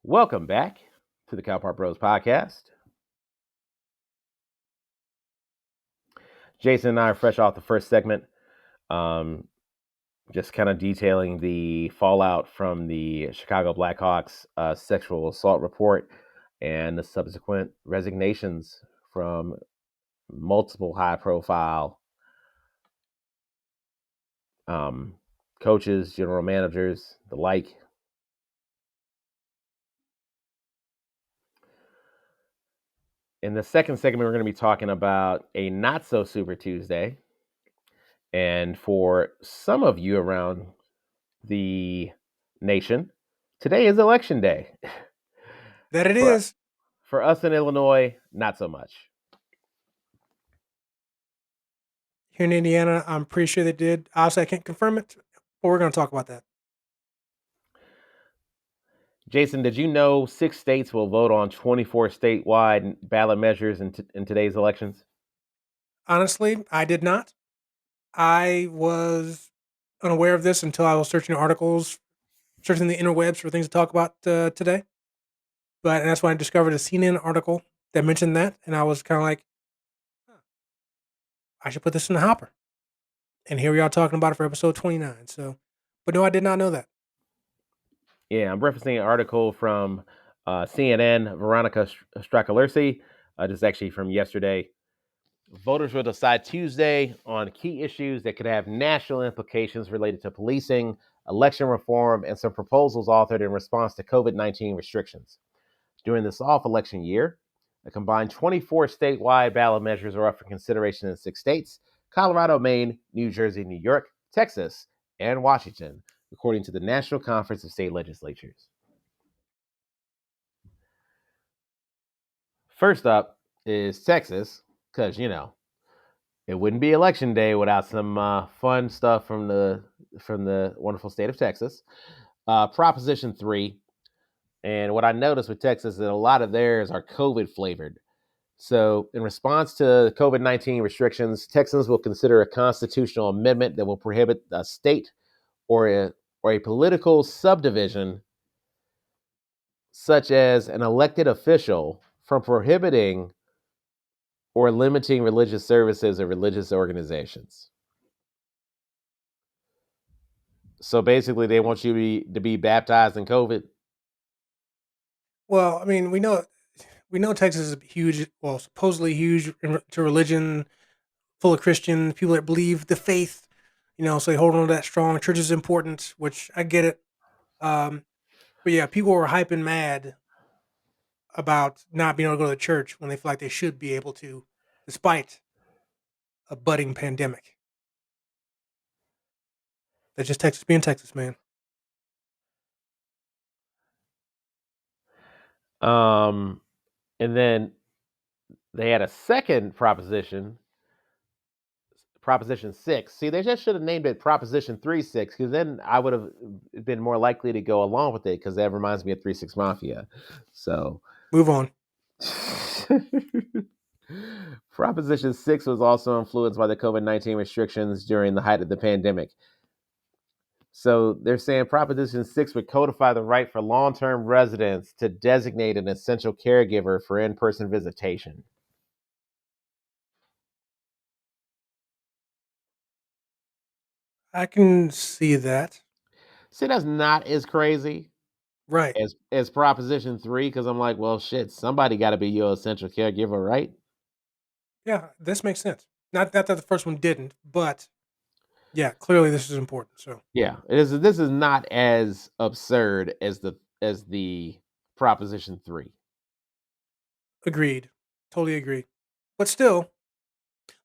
Welcome back to the Cowpart Bros podcast. Jason and I are fresh off the first segment, just kind of detailing the fallout from the Chicago Blackhawks sexual assault report and the subsequent resignations from multiple high-profile coaches, general managers, the like. In the second segment, we're going to be talking about a not so Super Tuesday. And for some of you around the nation, today is election day. That it For, is. for us in Illinois, not so much. Here in Indiana, I'm pretty sure they did. Obviously, I can't confirm it, but we're going to talk about that. Jason, did you know 6 states will vote on 24 statewide ballot measures in today's elections? Honestly, I did not. I was unaware of this until I was searching articles, searching the interwebs for things to talk about today. And that's when I discovered a CNN article that mentioned that, and I was kind of like, huh, I should put this in the hopper. And here we are talking about it for episode 29. So, but no, I did not know that. Yeah, I'm referencing an article from CNN, Veronica Strakalersi, just actually from yesterday. Voters will decide Tuesday on key issues that could have national implications related to policing, election reform, and some proposals authored in response to COVID-19 restrictions. During this off election year, a combined 24 statewide ballot measures are up for consideration in 6 states: Colorado, Maine, New Jersey, New York, Texas, and Washington, according to the National Conference of State Legislatures. First up is Texas, because, it wouldn't be election day without some fun stuff from the wonderful state of Texas. Proposition 3. And what I noticed with Texas is that a lot of theirs are COVID flavored. So, in response to COVID-19 restrictions, Texans will consider a constitutional amendment that will prohibit a state or a political subdivision, such as an elected official, from prohibiting or limiting religious services or religious organizations. So basically, they want you to be baptized in COVID. Well, I mean, we know Texas is huge. Well, supposedly huge to religion, full of Christian people that believe the faith. So they hold on to that strong. Church is important, which I get it. Um, but yeah, people were hyping mad about not being able to go to the church when they feel like they should be able to, despite a budding pandemic. That's just Texas being Texas, man. Um, and then they had a second proposition, Proposition 6. See, they just should have named it Proposition 3-6, because then I would have been more likely to go along with it, because that reminds me of 3-6 Mafia. So, Move on. Proposition 6 was also influenced by the COVID-19 restrictions during the height of the pandemic. So they're saying Proposition 6 would codify the right for long-term residents to designate an essential caregiver for in-person visitation. I can see that. See, that's not as crazy Right. as Proposition 3, because I'm like, well, shit, somebody got to be your essential caregiver, right? Yeah, this makes sense. Not that the first one didn't, but yeah, clearly this is important. So Yeah, this is not as absurd as the Proposition 3. agreed. Totally agree. But still,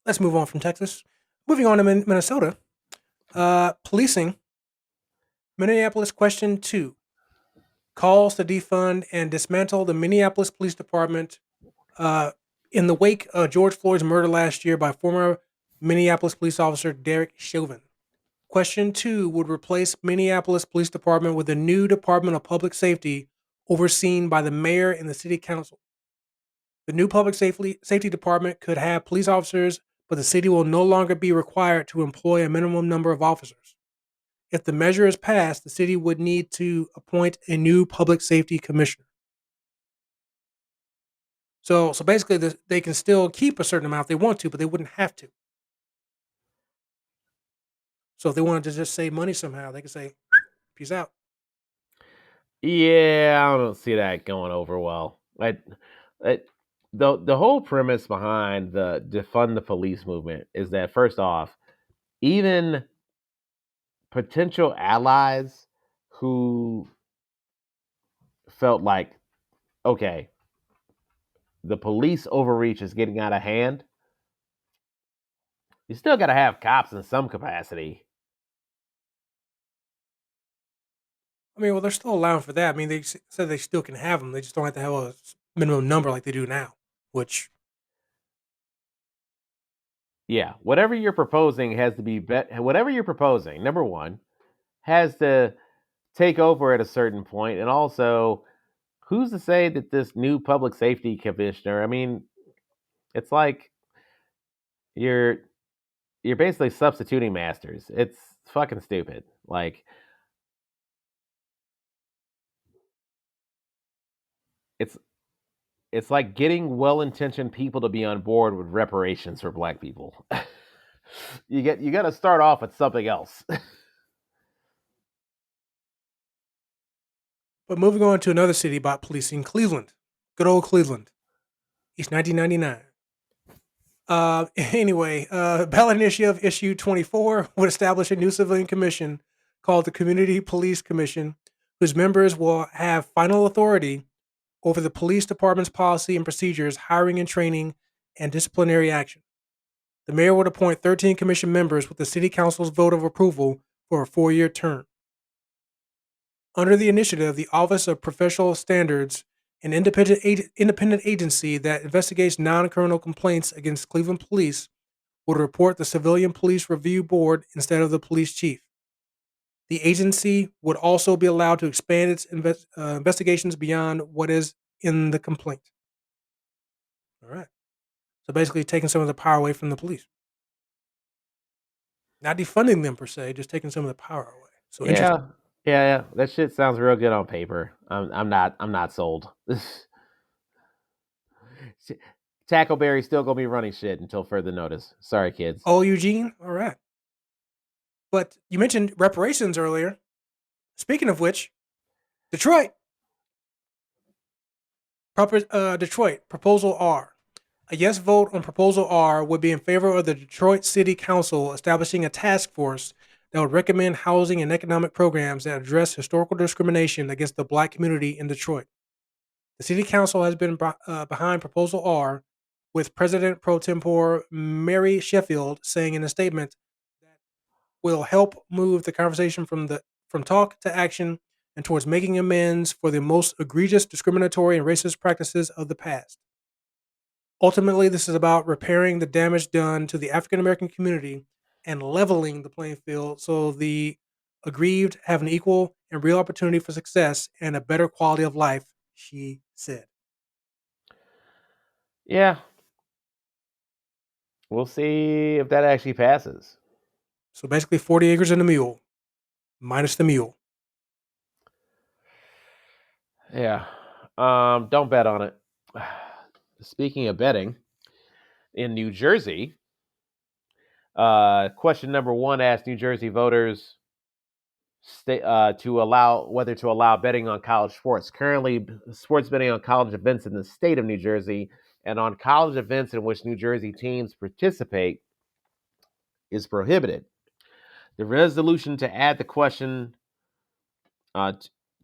let's move on from Texas. Moving on to Minnesota. Policing. Minneapolis question 2. Calls to defund and dismantle the Minneapolis Police Department uh, in the wake of George Floyd's murder last year by former Minneapolis police officer Derek Chauvin. Question 2 would replace Minneapolis Police Department with a new Department of Public Safety overseen by the mayor and the city council. The new public safety department could have police officers, but the city will no longer be required to employ a minimum number of officers. If the measure is passed, the city would need to appoint a new public safety commissioner. So basically, they can still keep a certain amount if they want to, but they wouldn't have to. So if they wanted to just save money somehow, they could say, "Peace out." Yeah, I don't see that going over well. I the whole premise behind the defund the police movement is that first off, even potential allies who felt like, okay, the police overreach is getting out of hand, you still got to have cops in some capacity. I mean, well, they're still allowing for that. I mean, said they still can have them. They just don't have to have a minimum number like they do now. Which, Yeah, whatever you're proposing has to be whatever you're proposing. Number one has to take over at a certain point, and also, who's to say that this new public safety commissioner? I mean, it's like you're you're basically substituting masters. It's fucking stupid. Like it's it's like getting well-intentioned people to be on board with reparations for black people. You got to start off with something else. but moving on to another city about policing, Cleveland, good old Cleveland, East 1999. Anyway, ballot initiative issue 24 would establish a new civilian commission called the Community Police Commission, whose members will have final authority over the police department's policy and procedures, hiring and training, and disciplinary action. The mayor would appoint 13 commission members with the city council's vote of approval for a 4-year term. Under the initiative, the Office of Professional Standards, an independent agency that investigates non-criminal complaints against Cleveland police, would report the Civilian Police Review Board instead of the police chief. The agency would also be allowed to expand its investigations beyond what is in the complaint. All right. So basically, taking some of the power away from the police, not defunding them per se, just taking some of the power away. So interesting. Yeah, yeah. That shit sounds real good on paper. I'm not sold. Tackleberry's still gonna be running shit until further notice. Sorry, kids. Oh, Eugene. All right. But you mentioned reparations earlier. Speaking of which, Detroit, Detroit, Proposal R. A yes vote on Proposal R would be in favor of the Detroit City Council establishing a task force that would recommend housing and economic programs that address historical discrimination against the black community in Detroit. The City Council has been behind Proposal R, with President pro tempore Mary Sheffield saying in a statement that will help move the conversation from talk to action and towards making amends for the most egregious discriminatory and racist practices of the past. Ultimately, this is about repairing the damage done to the African American community and leveling the playing field so the aggrieved have an equal and real opportunity for success and a better quality of life, she said. Yeah, we'll see if that actually passes. So basically, 40 acres and a mule, minus the mule. Yeah. Don't bet on it. Speaking of betting, in New Jersey, question number one asked New Jersey voters to allow whether to allow betting on college sports. Currently, sports betting on college events in the state of New Jersey and on college events in which New Jersey teams participate is prohibited. The resolution to add the question to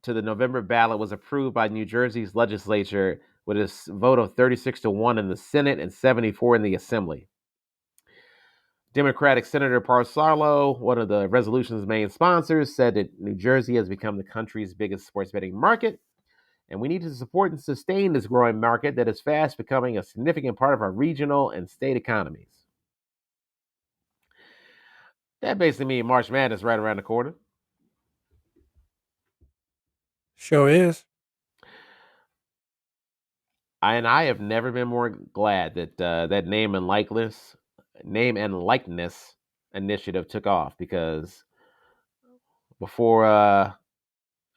the November ballot was approved by New Jersey's legislature with a vote of 36-1 in the Senate and 74 in the Assembly. Democratic Senator Parsarlo, one of the resolution's main sponsors, said that New Jersey has become the country's biggest sports betting market, and we need to support and sustain this growing market that is fast becoming a significant part of our regional and state economies. That basically means March Madness right around the corner. Sure is. I have never been more glad that that name and likeness initiative took off because before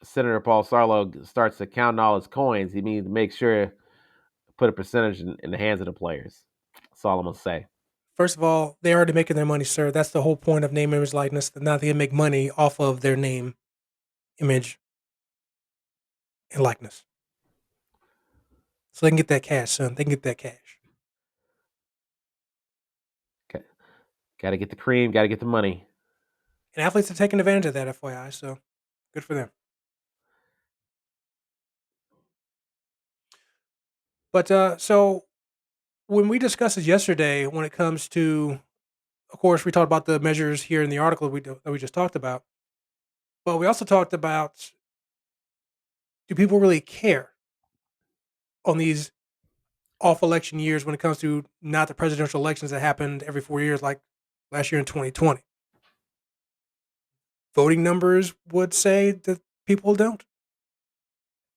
Senator Paul Sarlo starts to count all his coins, he needs to make sure put a percentage in the hands of the players. That's all I'm gonna say. First of all, they're already making their money, sir. That's the whole point of name, image, likeness. Now they can make money off of their name, image, and likeness. So they can get that cash, son. They can get that cash. Got to get the cream. Got to get the money. And athletes are taking advantage of that, FYI. So good for them. But so when we discussed this yesterday, when it comes to, of course, we talked about the measures here in the article that we just talked about. But we also talked about, do people really care on these off election years when it comes to not the presidential elections that happened every 4 years, like last year in 2020? Voting numbers would say that people don't.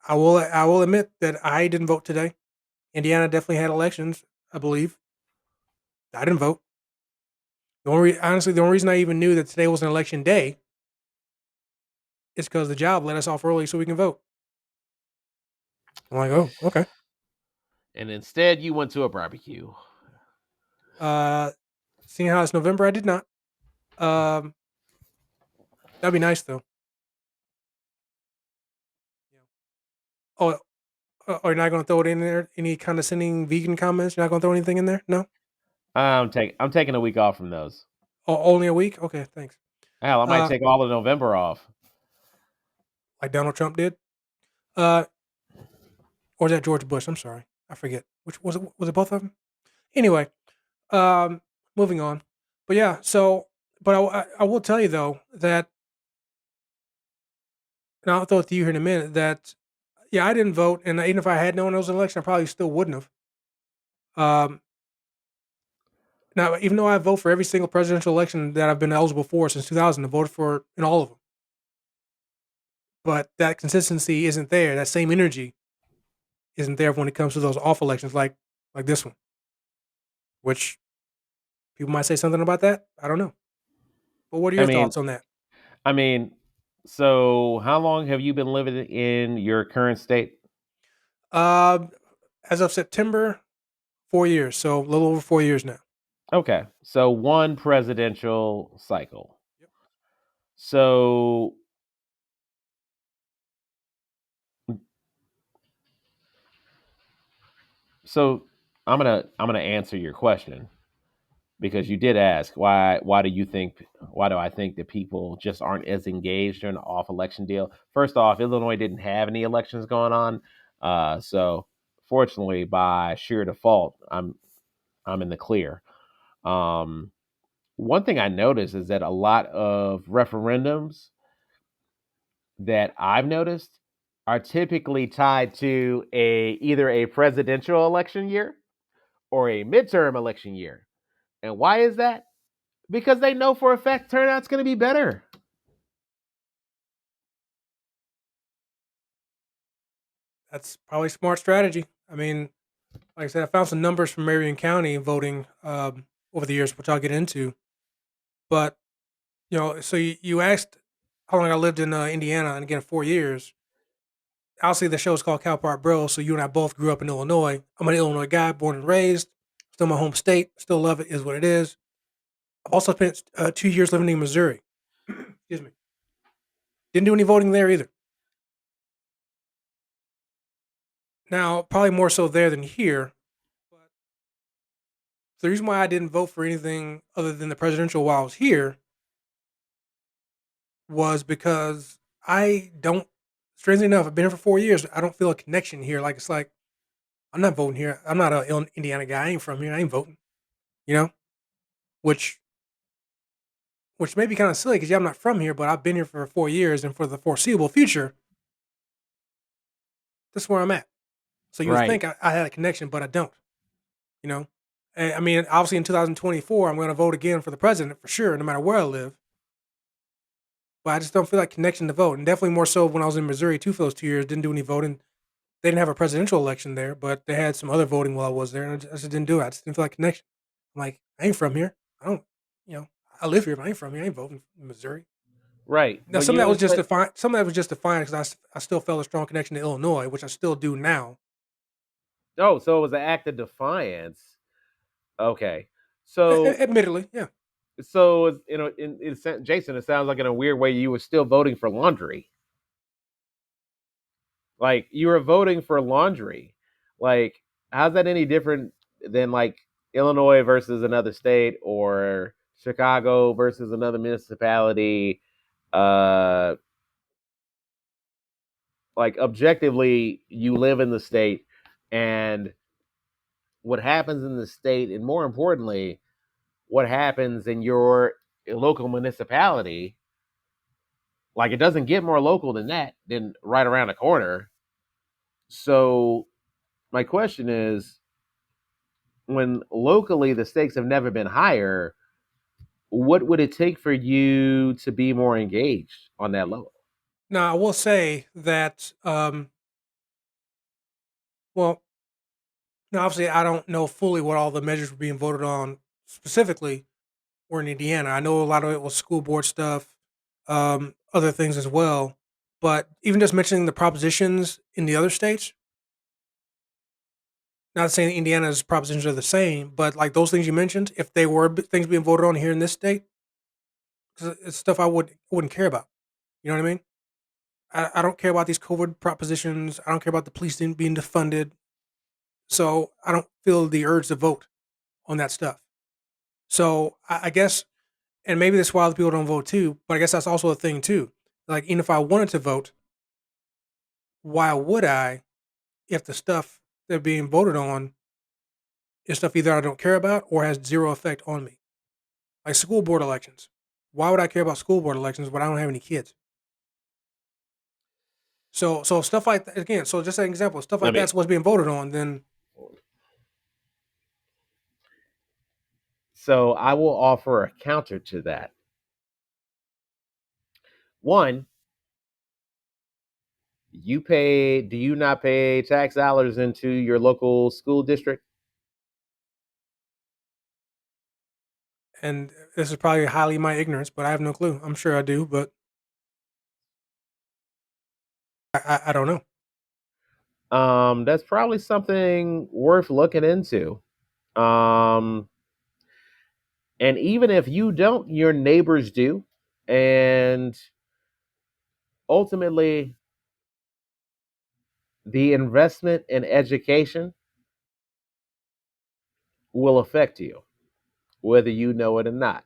I will admit that I didn't vote today. Indiana definitely had elections, I believe. I didn't vote. Honestly, the only reason I even knew that today was an election day is because the job let us off early so we can vote. I'm like, oh, okay. And instead, you went to a barbecue. Uh, Seeing how it's November, I did not. That'd be nice though. Oh, are you not going to throw it in there? Any condescending vegan comments? You're not going to throw anything in there? No. I'm taking a week off from those. Oh, only a week? Okay, thanks. Hell, I might Uh, take all of November off. like Donald Trump did. Uh, or is that George Bush? I'm sorry, I forget. Which was it? Was it both of them? Anyway, um, moving on. But yeah, so but I will tell you though that, and I'll throw it to you here in a minute, that yeah, I didn't vote, and even if I had known it was an election, I probably still wouldn't have. Um, Now, even though I vote for every single presidential election that I've been eligible for since 2000, I voted for in all of them. But that consistency isn't there. That same energy isn't there when it comes to those off elections, like this one. Which people might say something about that. I don't know. But what are I your mean, thoughts on that? I mean, so how long have you been living in your current state? Uh, as of September, 4 years. So a little over 4 years now. Okay, so one presidential cycle. Yep. So, so I'm gonna answer your question because you did ask why do I think that people just aren't as engaged during the off election deal? First off, Illinois didn't have any elections going on, so fortunately, by sheer default, I'm in the clear. Um, One thing I noticed is that a lot of referendums that I've noticed are typically tied to a either a presidential election year or a midterm election year. And why is that? Because they know for a fact turnout's going to be better. That's probably smart strategy. I mean, like I said, I found some numbers from Marion County voting over the years, which I'll get into. But so you asked how long I lived in Indiana, and again, 4 years. Obviously, the show is called Cal Park Bros. So you and I both grew up in Illinois. I'm an Illinois guy, born and raised. Still my home state. Still love it. Is what it is. I've also spent 2 years living in Missouri. Excuse me. Didn't do any voting there either. Now, probably more so there than here. But the reason why I didn't vote for anything other than the presidential while I was here was because I don't. Strangely enough, I've been here for 4 years. I don't feel a connection here. Like it's like I'm not voting here. I'm not an Indiana guy. I ain't from here. I ain't voting. You know, which which may be kind of silly because yeah, I'm not from here, but I've been here for 4 years, and for the foreseeable future, this is where I'm at. So you would Right. think I had a connection, but I don't. You know, and, I mean, obviously in 2024, I'm going to vote again for the president for sure, no matter where I live. But I just don't feel like connection to vote, and definitely more so when I was in Missouri too for those 2 years. Didn't do any voting. They didn't have a presidential election there, but they had some other voting while I was there, and I just didn't do it. I just didn't feel like connection. I'm like, I ain't from here. I don't, you know, I live here, but I ain't from here. I ain't voting in Missouri. Right. Now, some of that was just defined. Some of that was just defined because I still felt a strong connection to Illinois, which I still do now. Oh, so it was an act of defiance. Okay. So Admittedly, yeah. Jason, it sounds like in a weird way you were still voting for laundry. Like you were voting for laundry. Like, how's that any different than like Illinois versus another state or Chicago versus another municipality? Uh, like objectively, you live in the state, and what happens in the state, and more importantly, what happens in your local municipality, like it doesn't get more local than that, than right around the corner. So my question is, when locally the stakes have never been higher, what would it take for you to be more engaged on that level? Now, I will say that, well, now obviously, I don't know fully what all the measures were being voted on specifically were in Indiana. I know a lot of it was school board stuff, other things as well. But even just mentioning the propositions in the other states, not saying Indiana's propositions are the same, but like those things you mentioned, if they were things being voted on here in this state, because it's stuff wouldn't care about. You know what I mean? I don't care about these COVID propositions. I don't care about the police being defunded. So I don't feel the urge to vote on that stuff. So I guess, and maybe that's why other people don't vote too. But I guess that's also a thing too. Like, even if I wanted to vote, why would I if the stuff they're being voted on is stuff either I don't care about or has zero effect on me? Like school board elections. Why would I care about school board elections when I don't have any kids? So stuff like that, again. So just an example, stuff I like mean, that's what's being voted on. Then so I will offer a counter to that. One, do you not pay tax dollars into your local school district? and this is probably highly my ignorance, but I have no clue. I'm sure I do, but I don't know. That's probably something worth looking into. Um, and even if you don't, your neighbors do. And ultimately, the investment in education will affect you, whether you know it or not.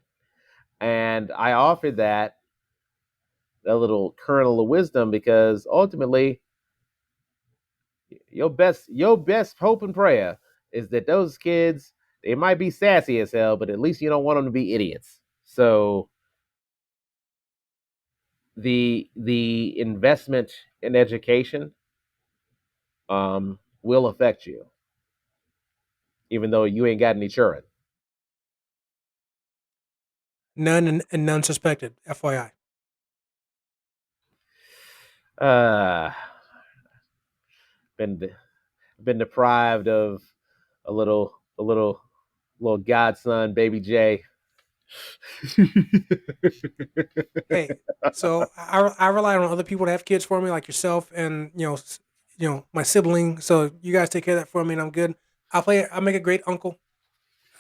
And I offer that a little kernel of wisdom because ultimately, your best hope and prayer is that those kids, they might be sassy as hell, but at least you don't want them to be idiots. So the investment in education will affect you, even though you ain't got any children. None and none suspected. FYI. Uh, been been deprived of a little godson, baby J. Hey, so I rely on other people to have kids for me, like yourself and my sibling. So you guys take care of that for me, and I'm good. I'll make a great uncle,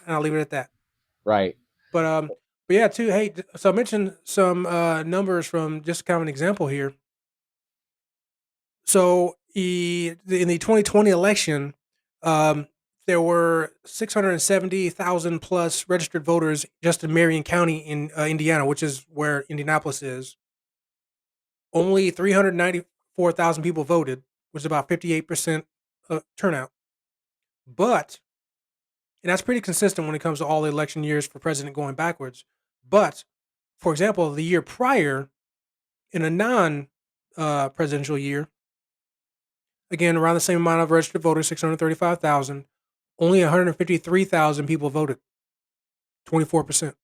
and I'll leave it at that. Right. But but yeah, too. Hey, so I mentioned some numbers from just kind of an example here. So in the 2020 election, um, there were 670,000 plus registered voters just in Marion County in Indiana, which is where Indianapolis is. Only 394,000 people voted, which is about 58% turnout. But, and that's pretty consistent when it comes to all the election years for president going backwards. But, for example, the year prior, in a non presidential year, again, around the same amount of registered voters, 635,000, only 153,000 people voted, 24%.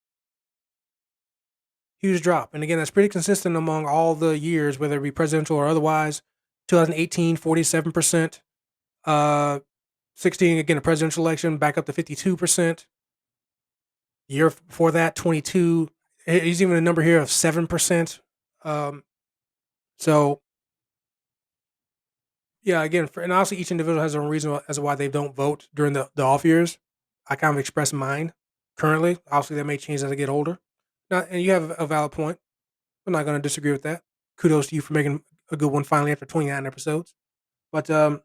Huge drop. And again, that's pretty consistent among all the years, whether it be presidential or otherwise. 2018, 47%. Uh, 16, again, a presidential election, back up to 52%. Year before that, 22. He's even a number here of 7%. Um, so Yeah, again, and honestly, each individual has their own reason as to why they don't vote during the off years. I kind of express mine currently. Obviously, that may change as I get older. Now, and you have a valid point. I'm not going to disagree with that. Kudos to you for making a good one finally after 29 episodes. But I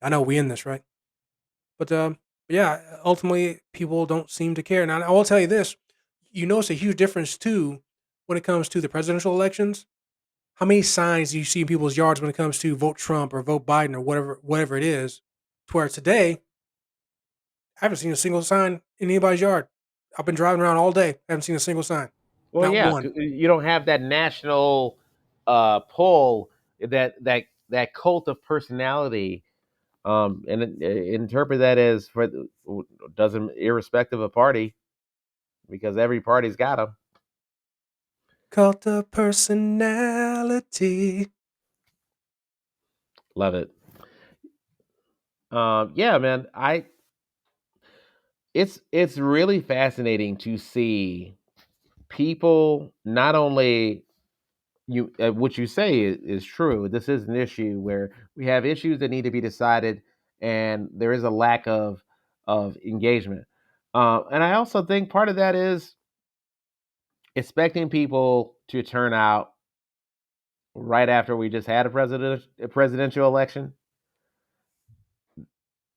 know we in this, right? But yeah, ultimately, people don't seem to care. Now, I will tell you this: you notice a huge difference too when it comes to the presidential elections. How many signs do you see in people's yards when it comes to vote Trump or vote Biden or whatever it is? To where today, I haven't seen a single sign in anybody's yard. I've been driving around all day, haven't seen a single sign, Well, not yeah, one. you don't have that national pull, that cult of personality, and interpret that as for doesn't irrespective of party, because every party's got them. Cult of personality. Love it. Yeah, man. It's really fascinating to see people not only you what you say is true. This is an issue where we have issues that need to be decided, and there is a lack of engagement. And I also think part of that is expecting people to turn out right after we just had a presidential election.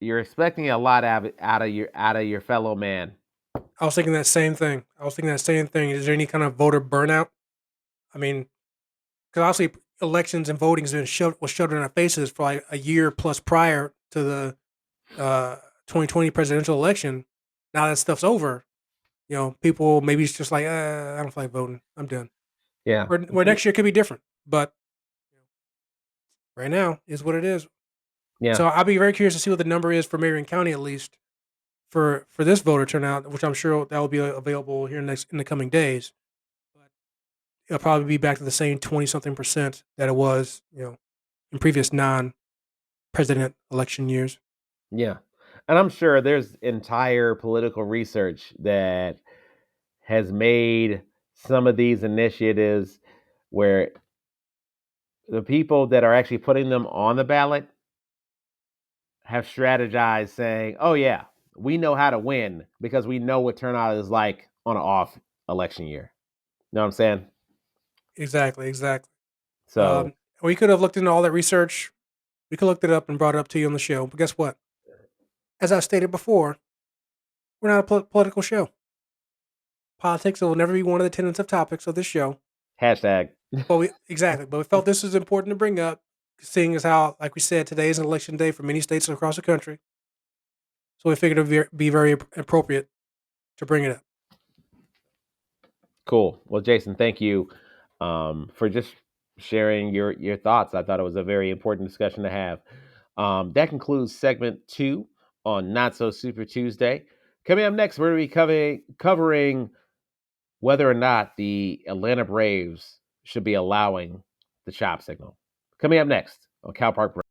You're expecting a lot out of your fellow man. I was thinking that same thing. Is there any kind of voter burnout? I mean, because obviously elections and voting has been shoved in our faces for like a year plus prior to the 2020 presidential election. Now that stuff's over, people maybe it's just like, I don't feel like voting. I'm done. Yeah, Where next year could be different, but right now is what it is. yeah, So I'll be very curious to see what the number is for Marion County, at least for this voter turnout, which I'm sure that will be available here in the coming days. But it'll probably be back to the same 20 something% that it was, in previous non-president election years. yeah. And I'm sure there's entire political research that has made some of these initiatives where the people that are actually putting them on the ballot have strategized saying, oh, yeah, we know how to win because we know what turnout is like on an off election year. You know what I'm saying? Exactly, exactly. So, We could have looked into all that research. We could have looked it up and brought it up to you on the show. But guess what? As I stated before, we're not a political show. Politics will never be one of the tenets of topics of this show. hashtag. But we felt this was important to bring up, seeing as how, like we said, today is an election day for many states across the country. So we figured it would be very appropriate to bring it up. Cool. Well, Jason, thank you for just sharing your thoughts. I thought it was a very important discussion to have. That concludes segment 2 on Not So Super Tuesday. Coming up next, we're going to be covering whether or not the Atlanta Braves should be allowing the chop signal. Coming up next on Cal Park.